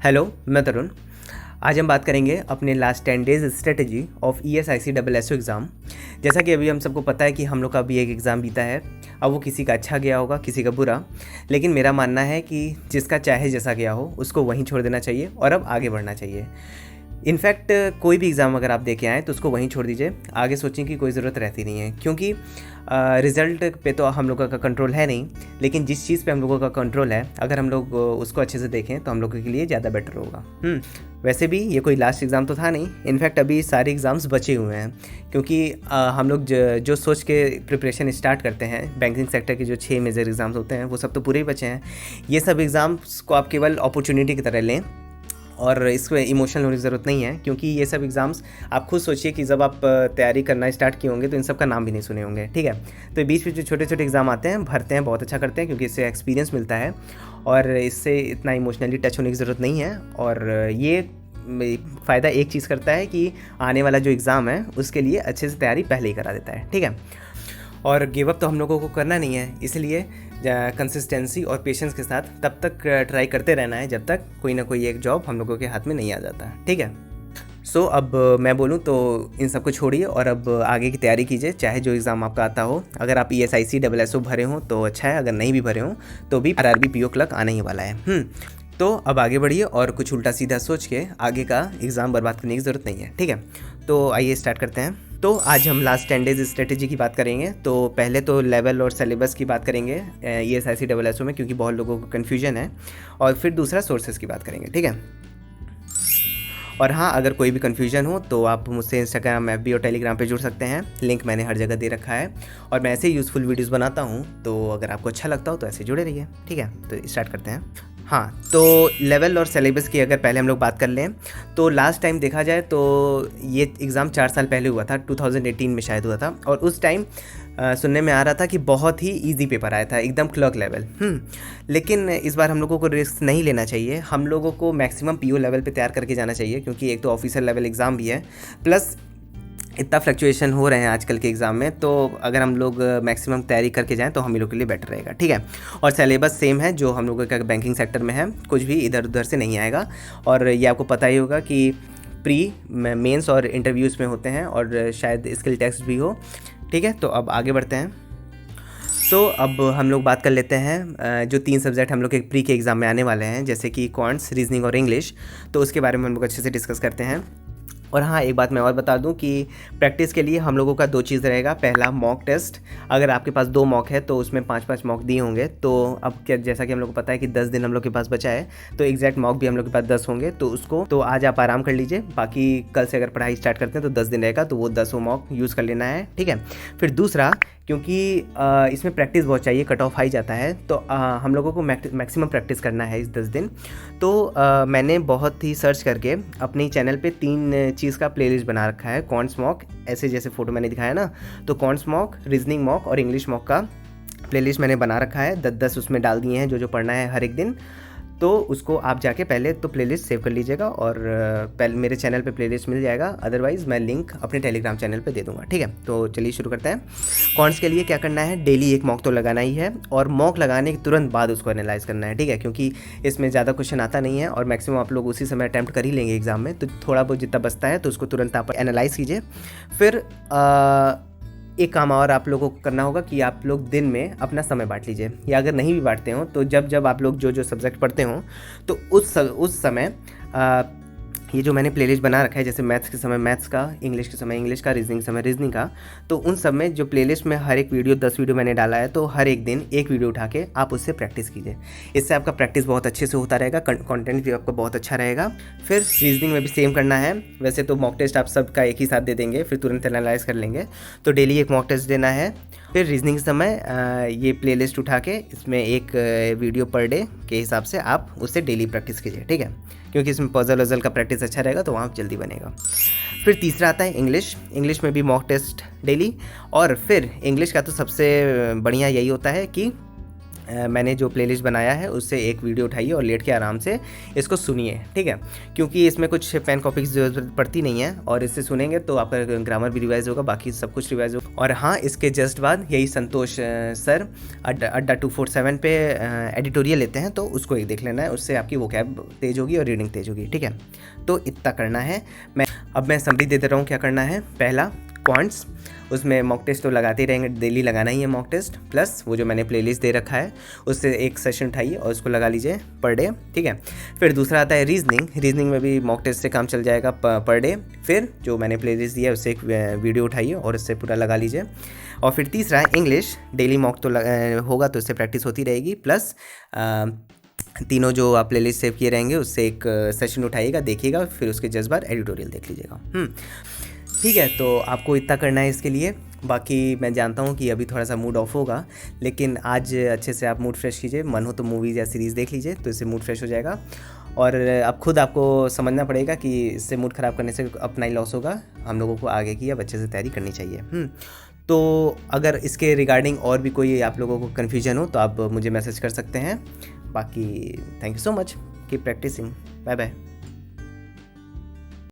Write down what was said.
Hello, मैं तरुण। आज हम बात करेंगे अपने last 10 days strategy of ESIC SSO exam. जैसा कि अभी हम सबको पता है कि हम लोग का अभी एक एग्ज़ाम बीता है। अब वो किसी का अच्छा गया होगा, किसी का बुरा, लेकिन मेरा मानना है कि जिसका चाहे जैसा गया हो उसको वहीं छोड़ देना चाहिए और अब आगे बढ़ना चाहिए। इनफैक्ट कोई भी एग्ज़ाम अगर आप दे के आएँ तो उसको वहीं छोड़ दीजिए, आगे सोचने की कोई ज़रूरत रहती नहीं है, क्योंकि रिज़ल्ट पे तो हम लोगों का कंट्रोल है नहीं, लेकिन जिस चीज़ पे हम लोगों का कंट्रोल है, अगर हम लोग उसको अच्छे से देखें तो हम लोगों के लिए ज़्यादा बेटर होगा। वैसे भी ये कोई लास्ट एग्ज़ाम तो था नहीं, इनफैक्ट अभी सारे एग्ज़ाम्स बचे हुए हैं, क्योंकि हम लोग जो सोच के प्रिपरेशन स्टार्ट करते हैं, बैंकिंग सेक्टर के जो 6 मेजर एग्ज़ाम्स होते हैं वो सब तो पूरे ही बचे हैं। ये सब एग्ज़ाम्स को आप केवल अपॉर्चुनिटी की तरह लें और इसमें इमोशनल होने की ज़रूरत नहीं है, क्योंकि ये सब एग्ज़ाम्स आप खुद सोचिए कि जब आप तैयारी करना स्टार्ट किए होंगे तो इन सब का नाम भी नहीं सुने होंगे, ठीक है। तो बीच में जो छोटे छोटे एग्ज़ाम आते हैं, भरते हैं, बहुत अच्छा करते हैं, क्योंकि इससे एक्सपीरियंस मिलता है और इससे इतना इमोशनली टच होने की ज़रूरत नहीं है। और ये फ़ायदा एक चीज़ करता है कि आने वाला जो एग्ज़ाम है उसके लिए अच्छे से तैयारी पहले ही करा देता है, ठीक है। और गिव अप तो हम लोगों को करना नहीं है, इसलिए कंसिस्टेंसी और पेशेंस के साथ तब तक ट्राई करते रहना है जब तक कोई ना कोई एक जॉब हम लोगों के हाथ में नहीं आ जाता, ठीक है। सो अब मैं बोलूँ तो इन सब को छोड़िए और अब आगे की तैयारी कीजिए, चाहे जो एग्ज़ाम आपका आता हो। अगर आप ESIC SSO भरे हों तो अच्छा है, अगर नहीं भी भरे हों तो भी RRB PO क्लर्क आने ही वाला है। तो अब आगे बढ़िए और कुछ उल्टा सीधा सोच के आगे का एग्ज़ाम बर्बाद करने की ज़रूरत नहीं है, ठीक है। तो आइए स्टार्ट करते हैं। तो आज हम लास्ट 10 डेज़ स्ट्रेटजी की बात करेंगे। तो पहले तो लेवल और सिलेबस की बात करेंगे ESIC SSO में, क्योंकि बहुत लोगों को कन्फ्यूजन है, और फिर दूसरा सोर्सेज की बात करेंगे, ठीक है। और हाँ, अगर कोई भी कन्फ्यूजन हो तो आप मुझसे इंस्टाग्राम, FB और टेलीग्राम पे जुड़ सकते हैं, लिंक मैंने हर जगह दे रखा है। और मैं ऐसे यूज़फुल वीडियोज़ बनाता हूँ, तो अगर आपको अच्छा लगता हो तो ऐसे जुड़े रहिए, ठीक है। तो स्टार्ट करते हैं। हाँ, तो लेवल और सिलेबस की अगर पहले हम लोग बात कर लें तो लास्ट टाइम देखा जाए तो ये एग्ज़ाम 4 साल पहले हुआ था, 2018 में शायद हुआ था, और उस टाइम सुनने में आ रहा था कि बहुत ही इजी पेपर आया था, एकदम क्लर्क लेवल। लेकिन इस बार हम लोगों को रिस्क नहीं लेना चाहिए, हम लोगों को मैक्सिमम PO लेवल पे तैयार करके जाना चाहिए, क्योंकि एक तो ऑफिसर लेवल एग्ज़ाम भी है, प्लस इतना फ्लक्चुएशन हो रहे हैं आजकल के एग्ज़ाम में, तो अगर हम लोग मैक्सिमम तैयारी करके जाएं तो हम लोग के लिए बेटर रहेगा, ठीक है। और सिलेबस सेम है जो हम लोगों का बैंकिंग सेक्टर में है, कुछ भी इधर उधर से नहीं आएगा। और ये आपको पता ही होगा कि प्री, मेंस और इंटरव्यूज़ में होते हैं, और शायद स्किल टेस्ट भी हो, ठीक है। तो अब आगे बढ़ते हैं। तो अब हम लोग बात कर लेते हैं जो 3 सब्जेक्ट हम लोग के प्री के एग्ज़ाम में आने वाले हैं, जैसे कि क्वांट्स, रीजनिंग और इंग्लिश। तो उसके बारे में हम लोग अच्छे से डिस्कस करते हैं। और हाँ, एक बात मैं और बता दूं कि प्रैक्टिस के लिए हम लोगों का 2 चीज़ रहेगा। पहला, मॉक टेस्ट। अगर आपके पास 2 मॉक है तो उसमें 5-5 मॉक दिए होंगे। तो अब क्या, जैसा कि हम लोग को पता है कि 10 दिन हम लोग के पास बचा है, तो एग्जैक्ट मॉक भी हम लोग के पास 10 होंगे। तो उसको तो आज आप आराम कर लीजिए, बाकी कल से अगर पढ़ाई स्टार्ट करते हैं तो 10 दिन रहेगा, तो वो 10 मॉक यूज़ कर लेना है, ठीक है। फिर दूसरा, क्योंकि इसमें प्रैक्टिस बहुत चाहिए, कट ऑफ हाई जाता है, तो हम लोगों को मैक्सिमम प्रैक्टिस करना है इस 10 दिन। तो मैंने बहुत ही सर्च करके अपने चैनल पे 3 चीज़ का प्लेलिस्ट बना रखा है। क्वांट्स मॉक, ऐसे जैसे फ़ोटो मैंने दिखाया ना, तो क्वांट्स मॉक, रीजनिंग मॉक और इंग्लिश मॉक का प्लेलिस्ट मैंने बना रखा है। 10-10 उसमें डाल दिए हैं, जो पढ़ना है हर एक दिन। तो उसको आप जाके पहले तो प्लेलिस्ट सेव कर लीजिएगा, और पहले मेरे चैनल पे प्लेलिस्ट मिल जाएगा, अदरवाइज़ मैं लिंक अपने टेलीग्राम चैनल पे दे दूंगा, ठीक है। तो चलिए शुरू करते हैं। कॉन्ट्स के लिए क्या करना है, डेली एक मॉक तो लगाना ही है, और मॉक लगाने के तुरंत बाद उसको एनालाइज़ करना है, ठीक है, क्योंकि इसमें ज़्यादा क्वेश्चन आता नहीं है और मैक्सिमम आप लोग उसी समय अटैम्प्ट कर ही लेंगे एग्जाम में, तो थोड़ा बहुत जितना बचता है तो उसको तुरंत आप एनालाइज़ कीजिए। फिर एक काम और आप लोगों को करना होगा कि आप लोग दिन में अपना समय बांट लीजिए, या अगर नहीं भी बांटते हो तो जब आप लोग जो सब्जेक्ट पढ़ते हो तो उस समय ये जो मैंने प्लेलिस्ट बना रखा है, जैसे मैथ्स के समय मैथ्स का, इंग्लिश के समय इंग्लिश का, रीजनिंग के समय रीजनिंग का, तो उन सब में जो प्लेलिस्ट में हर एक वीडियो 10 वीडियो मैंने डाला है, तो हर एक दिन एक वीडियो उठा के आप उससे प्रैक्टिस कीजिए। इससे आपका प्रैक्टिस बहुत अच्छे से होता रहेगा, कंटेंट भी आपका बहुत अच्छा रहेगा। फिर रीजनिंग में भी सेम करना है। वैसे तो मॉक टेस्ट आप सबका एक ही साथ दे देंगे, फिर तुरंत एनालाइज कर लेंगे, तो डेली एक मॉक टेस्ट देना है। फिर रीजनिंग के समय ये प्लेलिस्ट उठा के इसमें एक वीडियो पर डे के हिसाब से आप उससे डेली प्रैक्टिस कीजिए, ठीक है, क्योंकि इसमें पजल वजल का प्रैक्टिस अच्छा रहेगा, तो वहाँ जल्दी बनेगा। फिर तीसरा आता है इंग्लिश में भी मॉक टेस्ट डेली। और फिर इंग्लिश का तो सबसे बढ़िया यही होता है कि मैंने जो प्लेलिस्ट बनाया है उससे एक वीडियो उठाइए और लेट के आराम से इसको सुनिए, ठीक है, क्योंकि इसमें कुछ पेन कॉपी की ज़रूरत पड़ती नहीं है और इससे सुनेंगे तो आपका ग्रामर भी रिवाइज होगा, बाकी सब कुछ रिवाइज होगा। और हाँ, इसके जस्ट बाद यही संतोष सर अड्डा 247 पे एडिटोरियल लेते हैं, तो उसको एक देख लेना है, उससे आपकी वोकैब तेज होगी और रीडिंग तेज होगी, ठीक है। तो इतना करना है। मैं समरी दे दे रहा हूँ क्या करना है। पहला, क्वांट्स, उसमें मॉक टेस्ट तो लगाते ही रहेंगे, डेली लगाना ही है मॉक टेस्ट, प्लस वो जो मैंने प्लेलिस्ट दे रखा है उससे एक सेशन उठाइए और उसको लगा लीजिए पर डे, ठीक है। फिर दूसरा आता है रीजनिंग में भी मॉक टेस्ट से काम चल जाएगा पर डे। फिर जो मैंने प्लेलिस्ट दिया है उससे एक वीडियो उठाइए और उससे पूरा लगा लीजिए। और फिर तीसरा है इंग्लिश, डेली मॉक तो होगा तो उससे प्रैक्टिस होती रहेगी, प्लस तीनों जो आप प्लेलिस्ट सेव किए रहेंगे उससे एक सेशन उठाइएगा, देखिएगा, फिर उसके जस्ट बाद एडिटोरियल देख लीजिएगा। ठीक है, तो आपको इतना करना है इसके लिए। बाकी मैं जानता हूँ कि अभी थोड़ा सा मूड ऑफ होगा, लेकिन आज अच्छे से आप मूड फ्रेश कीजिए, मन हो तो मूवीज़ या सीरीज़ देख लीजिए, तो इससे मूड फ्रेश हो जाएगा। और अब खुद आपको समझना पड़ेगा कि इससे मूड ख़राब करने से अपना ही लॉस होगा, हम लोगों को आगे की अब अच्छे से तैयारी करनी चाहिए। तो अगर इसके रिगार्डिंग और भी कोई आप लोगों को कन्फ्यूजन हो तो आप मुझे मैसेज कर सकते हैं। बाकी thank you so much, keep practising, bye bye.